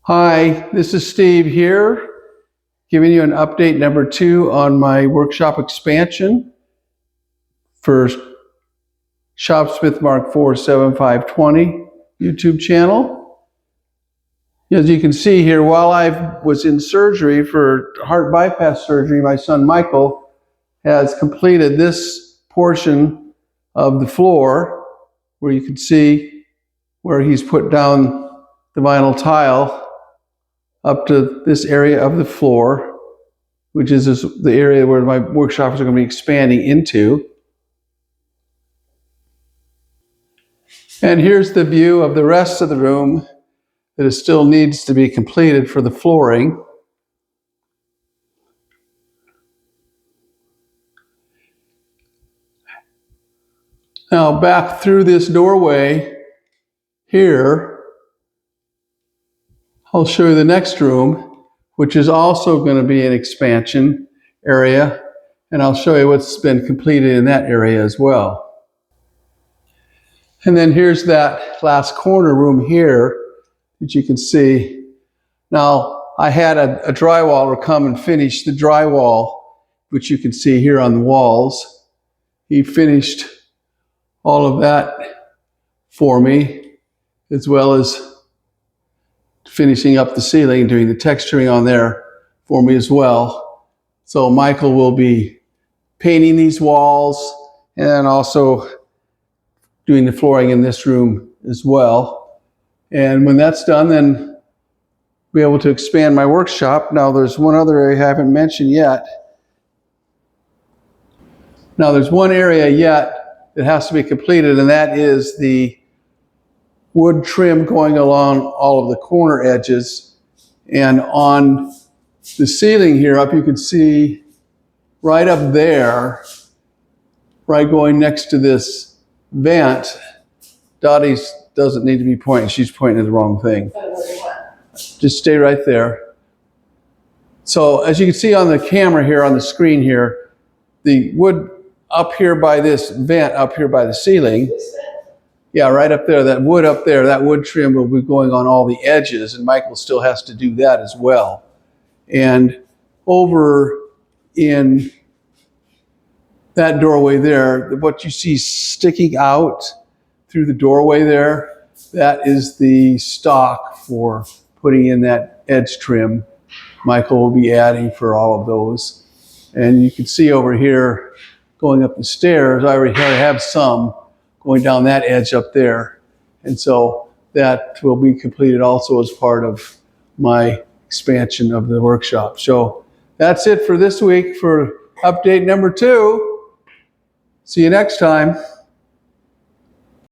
Hi, this is Steve here, giving you an update number 2 on my workshop expansion for Shopsmith Mark IV 7520 YouTube channel. As you can see here, while I was in surgery for heart bypass surgery, my son Michael has completed this portion of the floor where you can see where he's put down the vinyl tile up to this area of the floor, which is the area where my workshops are going to be expanding into. And here's the view of the rest of the room that it still needs to be completed for the flooring. Now back through this doorway here, I'll show you the next room, which is also going to be an expansion area, and I'll show you what's been completed in that area as well. And then here's that last corner room here that you can see. Now, I had a drywaller come and finish the drywall, which you can see here on the walls. He finished all of that for me, as well as finishing up the ceiling, doing the texturing on there for me as well. So Michael will be painting these walls and also doing the flooring in this room as well. And when that's done, then I'll be able to expand my workshop. Now there's one other area I haven't mentioned yet. Now there's one area yet that has to be completed, and that is the wood trim going along all of the corner edges. And on the ceiling here up, you can see right up there, right going next to this vent, Dottie doesn't need to be pointing. She's pointing at the wrong thing. Just stay right there. So as you can see on the camera here, on the screen here, the wood up here by this vent, up here by the ceiling, yeah, right up there, that wood up there, that wood trim will be going on all the edges, and Michael still has to do that as well. And over in that doorway there, what you see sticking out through the doorway there, that is the stock for putting in that edge trim. Michael will be adding for all of those. And you can see over here, going up the stairs, I already have some going down that edge up there. And so that will be completed also as part of my expansion of the workshop. So that's it for this week for update number 2. See you next time.